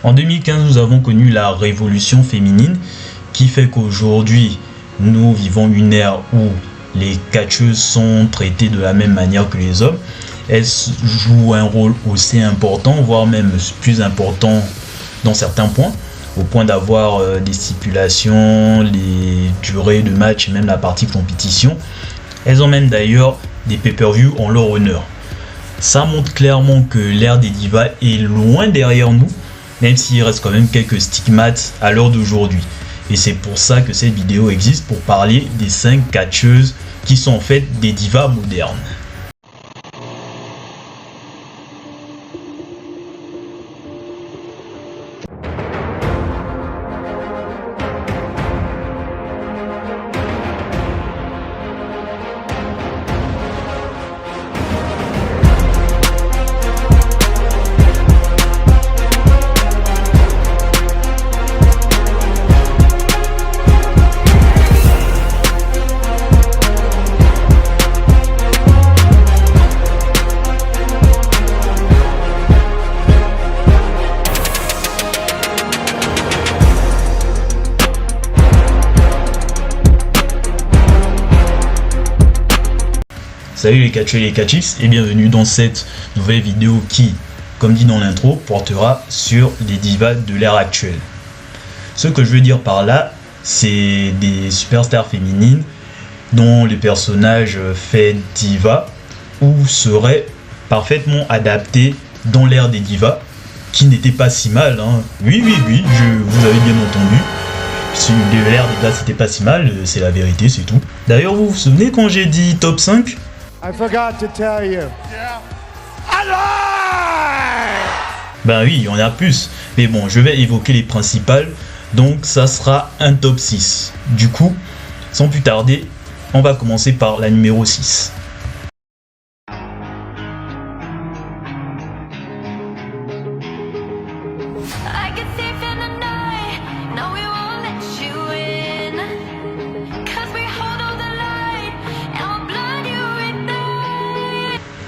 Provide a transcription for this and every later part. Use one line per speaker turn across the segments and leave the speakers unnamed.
En 2015, nous avons connu la révolution féminine qui fait qu'aujourd'hui, nous vivons une ère où les catcheuses sont traitées de la même manière que les hommes. Elles jouent un rôle aussi important, voire même plus important dans certains points, au point d'avoir des stipulations, les durées de match et même la partie compétition. Elles ont même d'ailleurs des pay-per-view en leur honneur. Ça montre clairement que l'ère des divas est loin derrière nous, même s'il reste quand même quelques stigmates à l'heure d'aujourd'hui. Et c'est pour ça que cette vidéo existe, pour parler des 5 catcheuses qui sont en fait des divas modernes. Salut les catcheurs et les catchix et bienvenue dans cette nouvelle vidéo qui, comme dit dans l'intro, portera sur les divas de l'ère actuelle. Ce que je veux dire par là, c'est des superstars féminines dont les personnages faits diva ou seraient parfaitement adaptés dans l'ère des divas, qui n'était pas si mal, hein. Oui, vous avez bien entendu. Si l'ère des divas c'était pas si mal, c'est la vérité, c'est tout. D'ailleurs, vous vous souvenez quand j'ai dit top 5 ?
I forgot to tell you. Yeah.
Ben oui, il y en a plus. Mais bon, je vais évoquer les principales. Donc ça sera un top 6. Du coup, sans plus tarder, on va commencer par la numéro 6.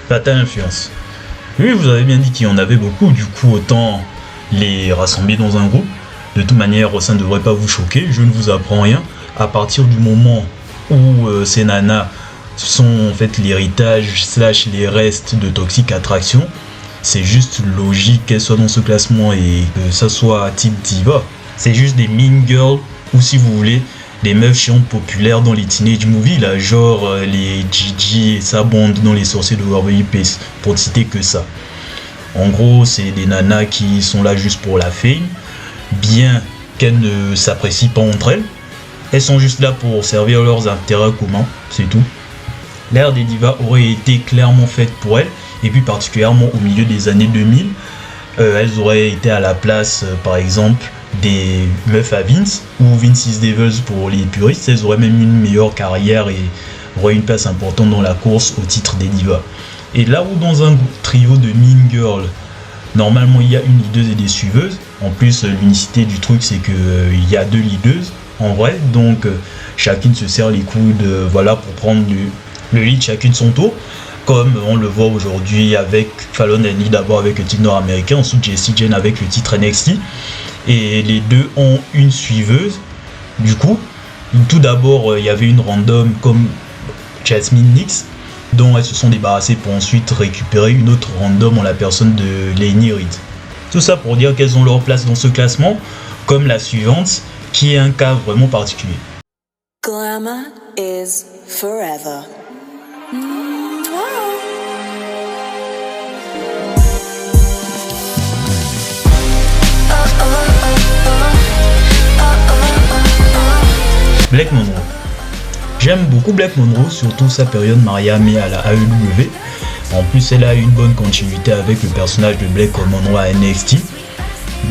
Fatal Influence. Oui, vous avez bien dit qu'il y en avait beaucoup, du coup autant les rassembler dans un groupe. De toute manière, ça ne devrait pas vous choquer, je ne vous apprends rien. À partir du moment où ces nanas sont en fait l'héritage / les restes de Toxic Attraction, c'est juste logique qu'elles soient dans ce classement et que ça soit type diva. C'est juste des mean girls, ou si vous voulez, des meufs chiantes populaires dans les teenage movies, là, genre les Gigi et sa bande dans les sorciers de Waverly Place, pour citer que ça. En gros, c'est des nanas qui sont là juste pour la fame, bien qu'elles ne s'apprécient pas entre elles. Elles sont juste là pour servir leurs intérêts communs, c'est tout. L'ère des divas aurait été clairement faite pour elles, et puis particulièrement au milieu des années 2000. Elles auraient été à la place, par exemple, des meufs à Vince ou Vince's Devils pour les puristes. Elles auraient même une meilleure carrière et auraient une place importante dans la course au titre des divas. Et là où dans un trio de mean girls, normalement il y a une leaduse et des suiveuses, en plus l'unicité du truc c'est que il y a 2 leadeuses en vrai, donc chacune se serre les coudes, voilà, pour prendre le lead chacune son tour, comme on le voit aujourd'hui avec Fallon Henley d'abord avec le titre nord-américain, ensuite Jessie Jane avec le titre NXT. Et les deux ont une suiveuse. Du coup, tout d'abord, il y avait une random comme Jasmine Nix, dont elles se sont débarrassées pour ensuite récupérer une autre random en la personne de Lainey Reed. Tout ça pour dire qu'elles ont leur place dans ce classement, comme la suivante, qui est un cas vraiment particulier.
Glamour is forever.
Blake Monroe. J'aime beaucoup Blake Monroe, surtout sa période Miami à la AEW. En plus, elle a une bonne continuité avec le personnage de Blake Monroe à NXT.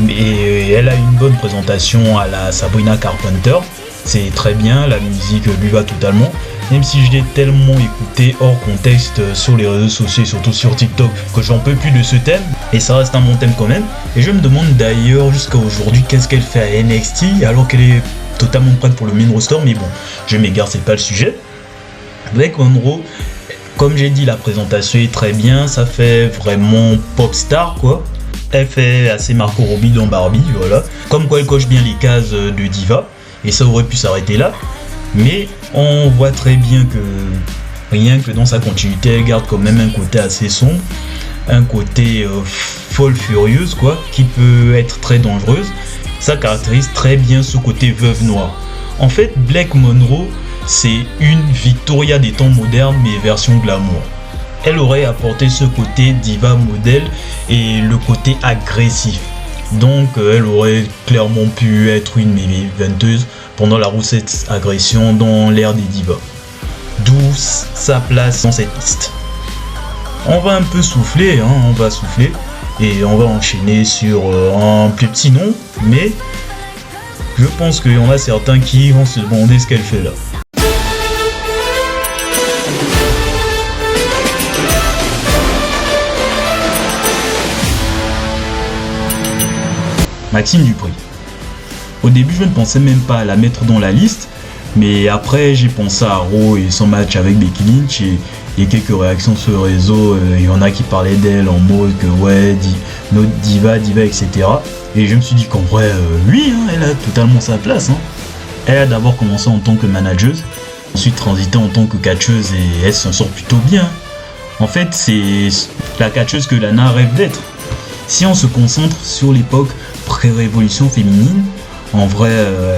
Et elle a une bonne présentation à la Sabrina Carpenter. C'est très bien, la musique lui va totalement. Même si je l'ai tellement écouté hors contexte sur les réseaux sociaux et surtout sur TikTok que j'en peux plus de ce thème. Et ça reste un bon thème quand même. Et je me demande d'ailleurs jusqu'à aujourd'hui qu'est-ce qu'elle fait à NXT alors qu'elle est totalement prête pour le main roster, mais bon, je m'égare, c'est pas le sujet. Blake Monroe, comme j'ai dit, la présentation est très bien, ça fait vraiment pop star quoi. Elle fait assez Margot Robbie dans Barbie, voilà. Comme quoi elle coche bien les cases de diva, et ça aurait pu s'arrêter là. Mais on voit très bien que rien que dans sa continuité, elle garde quand même un côté assez sombre, un côté folle furieuse quoi, qui peut être très dangereuse. Ça caractérise très bien ce côté veuve noire. En fait, Blake Monroe, c'est une Victoria des temps modernes mais version glamour. Elle aurait apporté ce côté diva modèle et le côté agressif. Donc elle aurait clairement pu être une mémé venteuse pendant la roussette agression dans l'ère des divas. D'où sa place dans cette liste. On va un peu souffler, on va souffler et on va enchaîner sur un plus petit nom, mais je pense qu'il y en a certains qui vont se demander ce qu'elle fait là. Maxime Dupri. Au début, je ne pensais même pas à la mettre dans la liste, mais après, j'ai pensé à Raw et son match avec Becky Lynch et quelques réactions sur le réseau. Il y en a qui parlaient d'elle en mode que ouais, notre diva, etc. Et je me suis dit qu'en vrai, oui, elle a totalement sa place. Elle a d'abord commencé en tant que manageuse, ensuite transité en tant que catcheuse et elle s'en sort plutôt bien. En fait, c'est la catcheuse que Lana rêve d'être. Si on se concentre sur l'époque pré-révolution féminine, en vrai,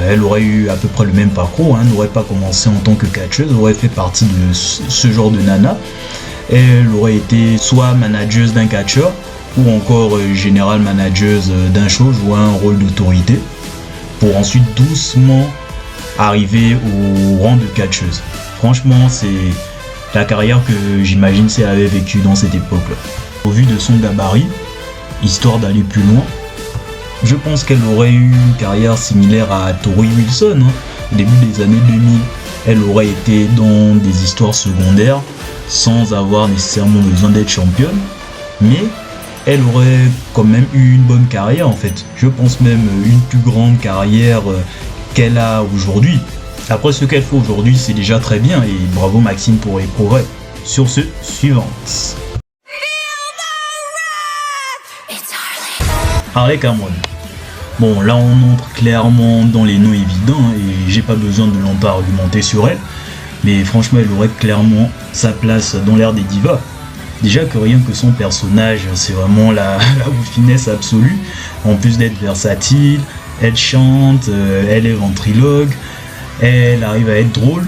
elle aurait eu à peu près le même parcours, n'aurait pas commencé en tant que catcheuse, aurait fait partie de ce genre de nana. Elle aurait été soit manageuse d'un catcheur, ou encore général manageuse d'un show, jouant un rôle d'autorité, pour ensuite doucement arriver au rang de catcheuse. Franchement, c'est la carrière que j'imagine si elle avait vécu dans cette époque-là. Au vu de son gabarit, histoire d'aller plus loin, je pense qu'elle aurait eu une carrière similaire à Tori Wilson. Au début des années 2000, elle aurait été dans des histoires secondaires sans avoir nécessairement besoin d'être championne, mais elle aurait quand même eu une bonne carrière en fait. Je pense même une plus grande carrière qu'elle a aujourd'hui. Après, ce qu'elle fait aujourd'hui, c'est déjà très bien et bravo Maxime pour les progrès. Sur ce, suivante. Harley Cameron. Bon, là on entre clairement dans les noms évidents et j'ai pas besoin de longtemps argumenter sur elle, mais franchement elle aurait clairement sa place dans l'ère des divas. Déjà que rien que son personnage, c'est vraiment la finesse absolue, en plus d'être versatile, elle chante, elle est ventriloque, elle arrive à être drôle.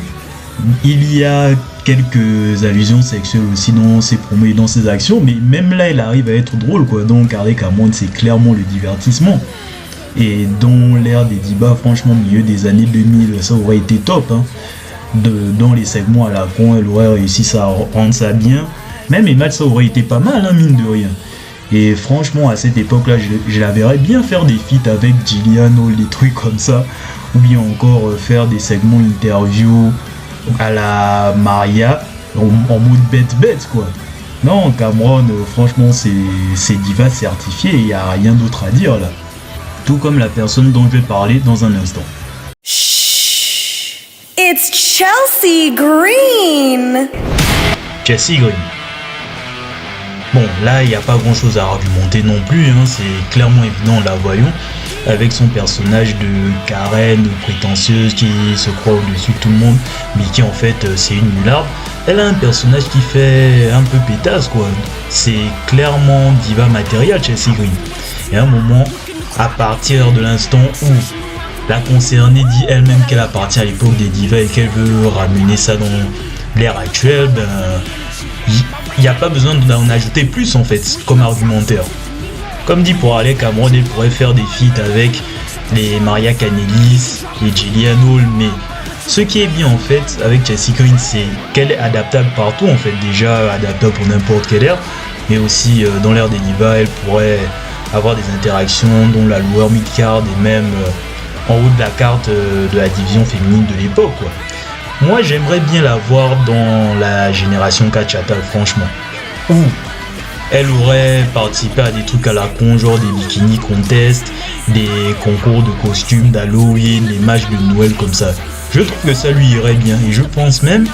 Il y a quelques allusions sexuelles aussi dans ses promos et dans ses actions, mais même là elle arrive à être drôle quoi. Donc Harley Cameron c'est clairement le divertissement. Et dans l'ère des divas, franchement au milieu des années 2000 ça aurait été top dans les segments à la con, elle aurait réussi à rendre ça bien. Même les matchs ça aurait été pas mal mine de rien. Et franchement à cette époque là je la verrais bien faire des feats avec Gillian Hall, des trucs comme ça, ou bien encore faire des segments interview à la Maria en mode bête quoi. Non, Cameron franchement c'est diva certifié, il n'y a rien d'autre à dire là. Tout comme la personne dont je vais parler dans un instant.
Shh, it's Chelsea Green.
Chelsea Green. Bon, là, il n'y a pas grand-chose à argumenter non plus, c'est clairement évident, la voyons, avec son personnage de Karen prétentieuse qui se croit au-dessus de tout le monde, mais qui en fait, c'est une nullarde. Elle a un personnage qui fait un peu pétasse, quoi. C'est clairement diva matérielle, Chelsea Green. Et à un moment, à partir de l'instant où la concernée dit elle-même qu'elle appartient à l'époque des divas et qu'elle veut ramener ça dans l'ère actuelle, il n'y a pas besoin d'en ajouter plus en fait comme argumentaire. Comme dit pour Harley Cameron, elle pourrait faire des feats avec les Maria Kanellis et Gillian Hall, mais ce qui est bien en fait avec Chelsea Green, c'est qu'elle est adaptable partout en fait, déjà adaptable pour n'importe quelle ère, mais aussi dans l'ère des divas, elle pourrait avoir des interactions dont la lower mid-card et même en haut de la carte de la division féminine de l'époque quoi. Moi j'aimerais bien la voir dans la génération Kachata franchement, où elle aurait participé à des trucs à la con, genre des bikini contests, des concours de costumes d'Halloween, des matchs de Noël comme ça. Je trouve que ça lui irait bien et je pense même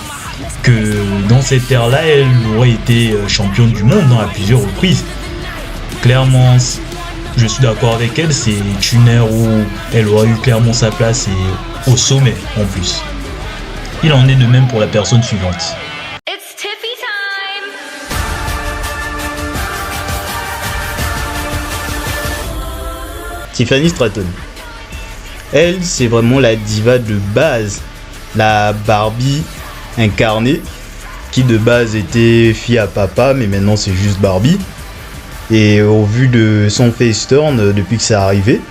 que dans cette ère là elle aurait été championne du monde à plusieurs reprises. Clairement je suis d'accord avec elle, c'est une ère où elle aurait eu clairement sa place et au sommet en plus. Il en est de même pour la personne suivante.
It's Tiffy time!
Tiffany Stratton. Elle, c'est vraiment la diva de base, la Barbie incarnée, qui de base était fille à papa, mais maintenant c'est juste Barbie. Et au vu de son face turn, depuis que c'est arrivé,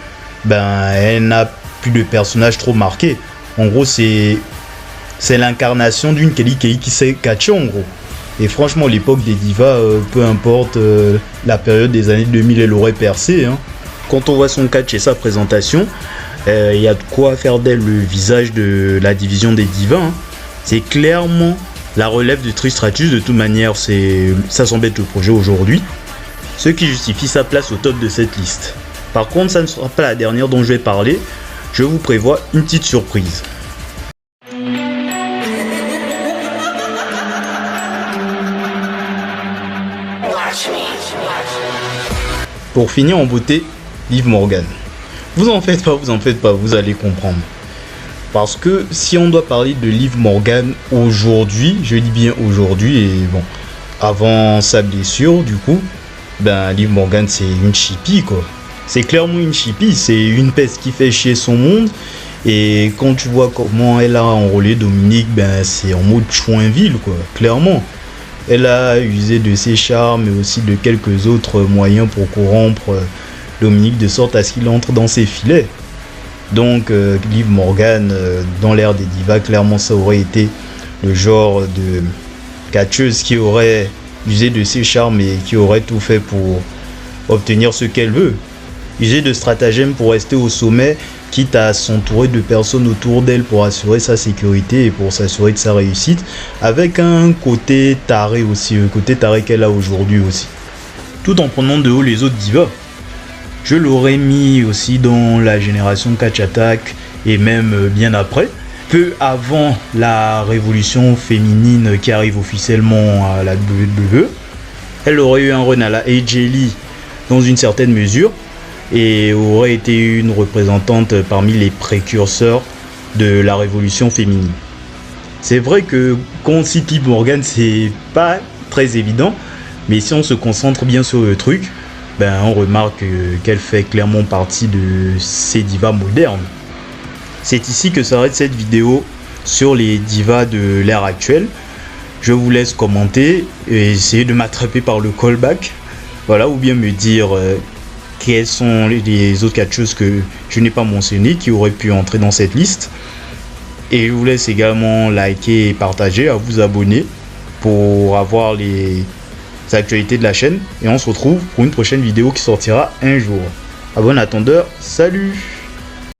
ben elle n'a plus de personnage trop marqué. En gros, c'est l'incarnation d'une Kelly qui s'est catchée en gros. Et franchement, l'époque des divas, peu importe la période des années 2000, elle aurait percé. Hein. Quand on voit son catch et sa présentation, il y a de quoi faire d'elle le visage de la division des divas. Hein. C'est clairement la relève de Trish Stratus. De toute manière, ça semble être le projet aujourd'hui. Ce qui justifie sa place au top de cette liste. Par contre, ça ne sera pas la dernière dont je vais parler. Je vous prévois une petite surprise. Pour finir en beauté, Liv Morgan. Vous en faites pas, vous allez comprendre. Parce que si on doit parler de Liv Morgan aujourd'hui, je dis bien aujourd'hui, et bon, avant sa blessure du coup, ben Liv Morgan c'est une chippie quoi. C'est clairement une chippie, c'est une peste qui fait chier son monde. Et quand tu vois comment elle a enrôlé Dominique, ben c'est en mode Chouinville quoi, clairement. Elle a usé de ses charmes mais aussi de quelques autres moyens pour corrompre Dominique de sorte à ce qu'il entre dans ses filets. Donc Liv Morgan dans l'ère des divas, clairement ça aurait été le genre de catcheuse qui aurait usé de ses charmes et qui aurait tout fait pour obtenir ce qu'elle veut. User de stratagèmes pour rester au sommet, quitte à s'entourer de personnes autour d'elle pour assurer sa sécurité et pour s'assurer de sa réussite, avec un côté taré aussi, le côté taré qu'elle a aujourd'hui aussi. Tout en prenant de haut les autres divas. Je l'aurais mis aussi dans la génération Catch Attack et même bien après. Peu avant la révolution féminine qui arrive officiellement à la WWE, elle aurait eu un run à la AJ Lee dans une certaine mesure et aurait été une représentante parmi les précurseurs de la révolution féminine. C'est vrai que quand on cite Liv Morgan, c'est pas très évident, mais si on se concentre bien sur le truc, ben on remarque qu'elle fait clairement partie de ces divas modernes. C'est ici que s'arrête cette vidéo sur les divas de l'ère actuelle. Je vous laisse commenter et essayer de m'attraper par le callback. Voilà, ou bien me dire quelles sont les autres catcheuses que je n'ai pas mentionnées qui auraient pu entrer dans cette liste. Et je vous laisse également liker et partager, à vous abonner pour avoir les actualités de la chaîne. Et on se retrouve pour une prochaine vidéo qui sortira un jour. À bon attendeur, salut!